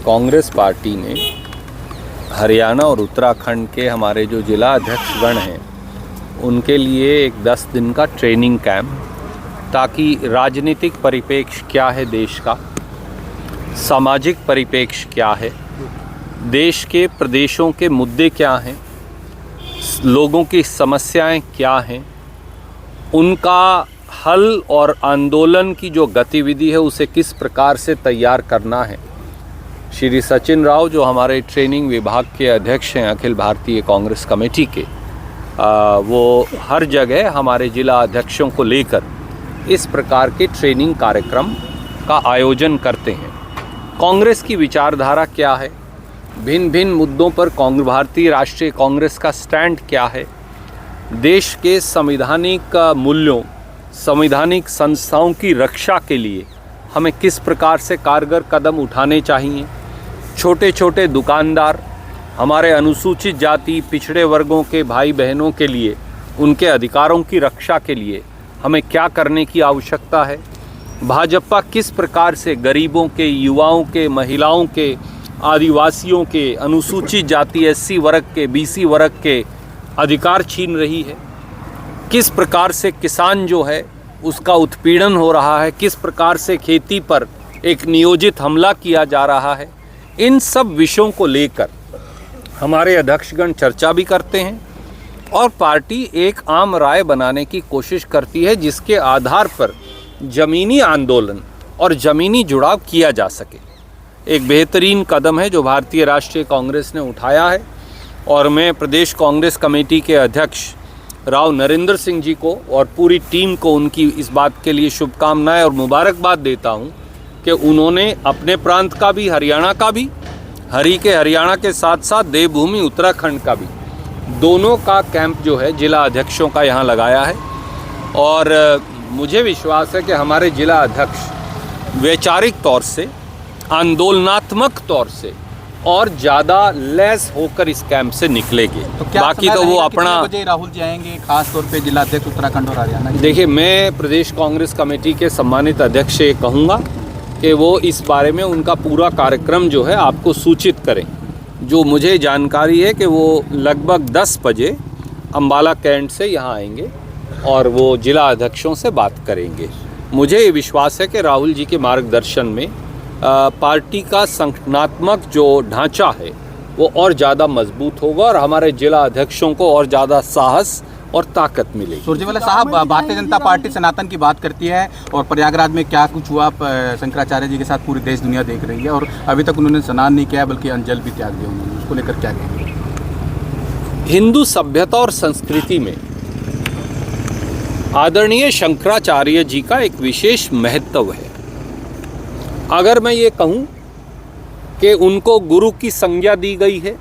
Congress party ने हरियाणा और उत्तराखंड के हमारे जो जिला अध्यक्षगण हैं उनके लिए एक 10 दिन का ट्रेनिंग कैंप, ताकि राजनीतिक परिप्रेक्ष्य क्या है देश का, सामाजिक परिप्रेक्ष्य क्या है, देश के प्रदेशों के मुद्दे क्या हैं, लोगों की समस्याएं क्या हैं, उनका हल और आंदोलन की जो गतिविधि है उसे किस प्रकार से तैयार करना है। श्री सचिन राव जो हमारे ट्रेनिंग विभाग के अध्यक्ष हैं अखिल भारतीय कांग्रेस कमेटी के, वो हर जगह हमारे जिला अध्यक्षों को लेकर इस प्रकार के ट्रेनिंग कार्यक्रम का आयोजन करते हैं। कांग्रेस की विचारधारा क्या है, भिन्न भिन्न मुद्दों पर भारतीय राष्ट्रीय कांग्रेस का स्टैंड क्या है, देश के संवैधानिक मूल्यों, संवैधानिक संस्थाओं की रक्षा के लिए हमें किस प्रकार से कारगर कदम उठाने चाहिए, छोटे छोटे दुकानदार, हमारे अनुसूचित जाति पिछड़े वर्गों के भाई बहनों के लिए उनके अधिकारों की रक्षा के लिए हमें क्या करने की आवश्यकता है, भाजपा किस प्रकार से गरीबों के, युवाओं के, महिलाओं के, आदिवासियों के, अनुसूचित जाति SC वर्ग के, BC वर्ग के अधिकार छीन रही है, किस प्रकार से किसान जो है उसका उत्पीड़न हो रहा है, किस प्रकार से खेती पर एक नियोजित हमला किया जा रहा है। इन सब विषयों को लेकर हमारे अध्यक्षगण चर्चा भी करते हैं और पार्टी एक आम राय बनाने की कोशिश करती है जिसके आधार पर ज़मीनी आंदोलन और ज़मीनी जुड़ाव किया जा सके। एक बेहतरीन कदम है जो भारतीय राष्ट्रीय कांग्रेस ने उठाया है और मैं प्रदेश कांग्रेस कमेटी के अध्यक्ष राव नरेंद्र सिंह जी को और पूरी टीम को उनकी इस बात के लिए शुभकामनाएं और मुबारकबाद देता हूं कि उन्होंने अपने प्रांत का भी, हरियाणा का भी, हरियाणा के साथ साथ देवभूमि उत्तराखंड का भी, दोनों का कैंप जो है जिला अध्यक्षों का यहाँ लगाया है। और मुझे विश्वास है कि हमारे जिला अध्यक्ष वैचारिक तौर से, आंदोलनात्मक तौर से और ज़्यादा लैस होकर इस कैंप से निकलेंगे। तो क्या बाकी तो वो अपना राहुल जी आएंगे, खास तौर पे जिला अध्यक्ष उत्तराखंड और हरियाणा? देखिए, मैं प्रदेश कांग्रेस कमेटी के सम्मानित अध्यक्ष से कहूँगा कि वो इस बारे में उनका पूरा कार्यक्रम जो है आपको सूचित करें। जो मुझे जानकारी है कि वो लगभग 10 बजे अम्बाला कैंट से यहाँ आएंगे और वो जिला अध्यक्षों से बात करेंगे। मुझे ये विश्वास है कि राहुल जी के मार्गदर्शन में पार्टी का संगठनात्मक जो ढांचा है वो और ज़्यादा मजबूत होगा और हमारे जिला अध्यक्षों को और ज़्यादा साहस और ताकत मिलेगी। सुरजेवाला साहब, भारतीय जनता पार्टी सनातन की बात करती है और प्रयागराज में क्या कुछ हुआ, शंकराचार्य जी के साथ पूरी देश दुनिया देख रही है और अभी तक उन्होंने स्नान नहीं किया बल्कि अंजल भी त्याग दिया उन्होंने, उसको लेकर क्या कहेंगे? हिंदू सभ्यता और संस्कृति में आदरणीय शंकराचार्य जी का एक विशेष महत्व है। अगर मैं ये कहूँ कि उनको गुरु की संज्ञा दी गई है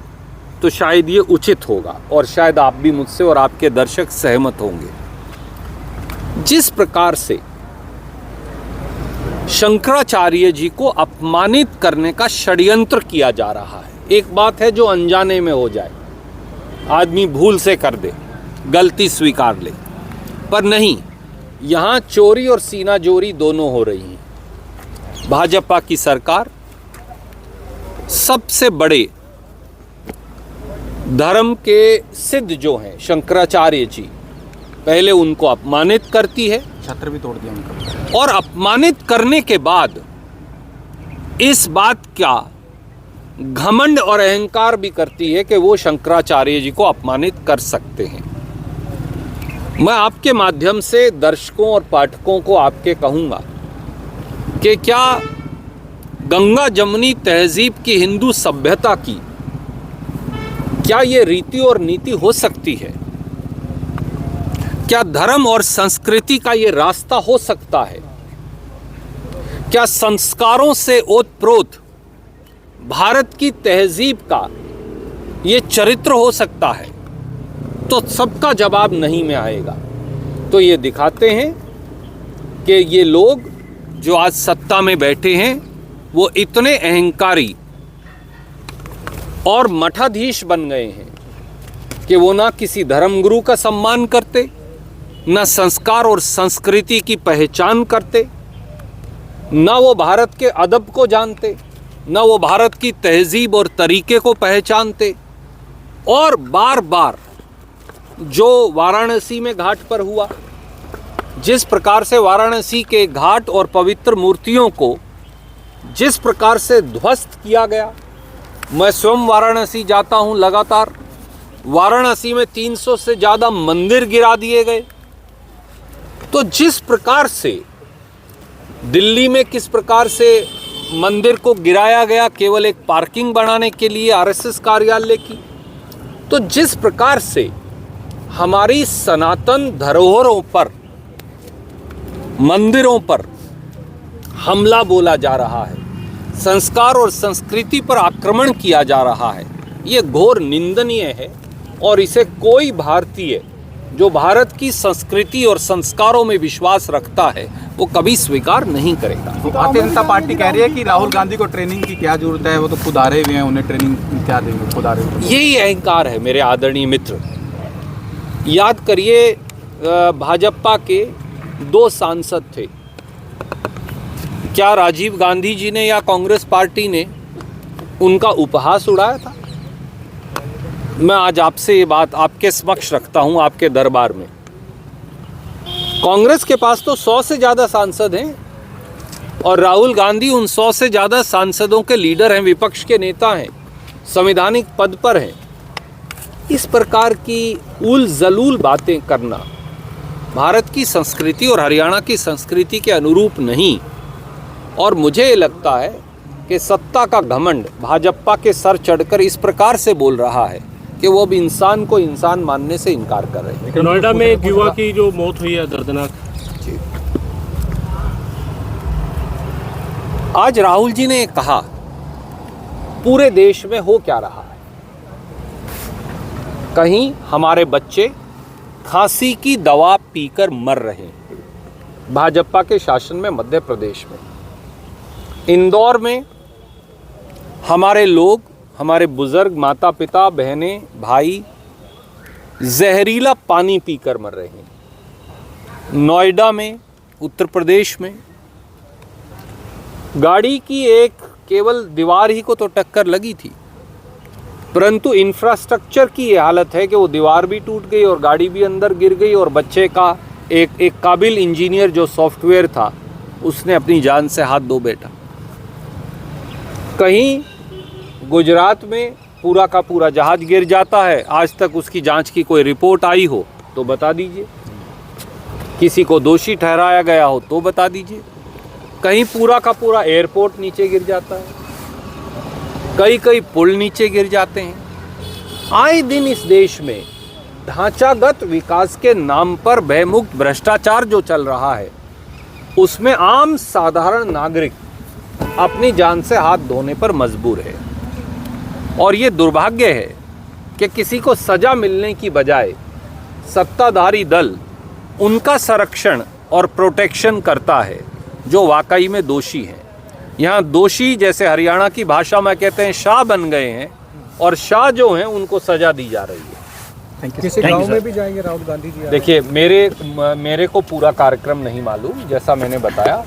तो शायद ये उचित होगा और शायद आप भी मुझसे और आपके दर्शक सहमत होंगे। जिस प्रकार से शंकराचार्य जी को अपमानित करने का षड्यंत्र किया जा रहा है, एक बात है जो अनजाने में हो जाए, आदमी भूल से कर दे, गलती स्वीकार ले, पर नहीं, यहाँ चोरी और सीनाजोरी दोनों हो रही हैं। भाजपा की सरकार सबसे बड़े धर्म के सिद्ध जो हैं शंकराचार्य जी, पहले उनको अपमानित करती है, छत्र भी तोड़ दिया उनका, और अपमानित करने के बाद इस बात का घमंड और अहंकार भी करती है कि वो शंकराचार्य जी को अपमानित कर सकते हैं। मैं आपके माध्यम से दर्शकों और पाठकों को आपके कहूँगा कि क्या गंगा जमुनी तहजीब की, हिंदू सभ्यता की, क्या ये रीति और नीति हो सकती है? क्या धर्म और संस्कृति का ये रास्ता हो सकता है? क्या संस्कारों से ओतप्रोत भारत की तहजीब का ये चरित्र हो सकता है? तो सबका जवाब नहीं में आएगा। तो ये दिखाते हैं कि ये लोग जो आज सत्ता में बैठे हैं वो इतने अहंकारी और मठाधीश बन गए हैं कि वो ना किसी धर्मगुरु का सम्मान करते, ना संस्कार और संस्कृति की पहचान करते, ना वो भारत के अदब को जानते, न वो भारत की तहजीब और तरीके को पहचानते। और बार बार जो वाराणसी में घाट पर हुआ, जिस प्रकार से वाराणसी के घाट और पवित्र मूर्तियों को जिस प्रकार से ध्वस्त किया गया, मैं स्वयं वाराणसी जाता हूं लगातार। वाराणसी में 300 से ज़्यादा मंदिर गिरा दिए गए। तो जिस प्रकार से दिल्ली में किस प्रकार से मंदिर को गिराया गया केवल एक पार्किंग बनाने के लिए आरएसएस कार्यालय की, तो जिस प्रकार से हमारी सनातन धरोहरों पर, मंदिरों पर हमला बोला जा रहा है, संस्कार और संस्कृति पर आक्रमण किया जा रहा है, ये घोर निंदनीय है। और इसे कोई भारतीय जो भारत की संस्कृति और संस्कारों में विश्वास रखता है वो कभी स्वीकार नहीं करेगा। भारतीय जनता पार्टी कह रही है कि राहुल गांधी को ट्रेनिंग की क्या जरूरत है, वो तो खुद आ रहे हुए हैं, उन्हें ट्रेनिंग क्या देंगे, खुद आ रहे हुए। यही अहंकार है मेरे आदरणीय मित्र। याद करिए, भाजपा के 2 सांसद थे। क्या राजीव गांधी जी ने या कांग्रेस पार्टी ने उनका उपहास उड़ाया था? मैं आज आपसे ये बात आपके समक्ष रखता हूं, आपके दरबार में। कांग्रेस के पास तो 100 से ज़्यादा सांसद हैं और राहुल गांधी उन 100 से ज़्यादा सांसदों के लीडर हैं, विपक्ष के नेता हैं, संवैधानिक पद पर हैं। इस प्रकार की उल जलूल बातें करना भारत की संस्कृति और हरियाणा की संस्कृति के अनुरूप नहीं। और मुझे ये लगता है कि सत्ता का घमंड भाजपा के सर चढ़कर इस प्रकार से बोल रहा है कि वो अब इंसान को इंसान मानने से इनकार कर रहे हैं। नोएडा में एक युवा की जो मौत हुई है दर्दनाक। आज राहुल जी ने कहा पूरे देश में हो क्या रहा है, कहीं हमारे बच्चे खांसी की दवा पीकर मर रहे हैं। भाजपा के शासन में मध्य प्रदेश में, इंदौर में हमारे लोग, हमारे बुजुर्ग, माता पिता, बहनें, भाई जहरीला पानी पीकर मर रहे हैं। नोएडा में, उत्तर प्रदेश में गाड़ी की एक केवल दीवार ही को तो टक्कर लगी थी, परंतु इंफ्रास्ट्रक्चर की ये हालत है कि वो दीवार भी टूट गई और गाड़ी भी अंदर गिर गई और बच्चे का एक काबिल इंजीनियर जो सॉफ्टवेयर था उसने अपनी जान से हाथ धो बैठा। कहीं गुजरात में पूरा का पूरा जहाज गिर जाता है, आज तक उसकी जांच की कोई रिपोर्ट आई हो तो बता दीजिए, किसी को दोषी ठहराया गया हो तो बता दीजिए। कहीं पूरा का पूरा एयरपोर्ट नीचे गिर जाता है, कई पुल नीचे गिर जाते हैं। आए दिन इस देश में ढांचागत विकास के नाम पर भयमुक्त भ्रष्टाचार जो चल रहा है, उसमें आम साधारण नागरिक अपनी जान से हाथ धोने पर मजबूर है। और ये दुर्भाग्य है कि किसी को सजा मिलने की बजाय सत्ताधारी दल उनका संरक्षण और प्रोटेक्शन करता है जो वाकई में दोषी हैं। यहाँ दोषी, जैसे हरियाणा की भाषा में कहते हैं, शाह बन गए हैं और शाह जो हैं उनको सजा दी जा रही है। किसी गांव में भी जाएंगे राहुल गांधी जी? देखिए, मेरे को पूरा कार्यक्रम नहीं मालूम, जैसा मैंने बताया।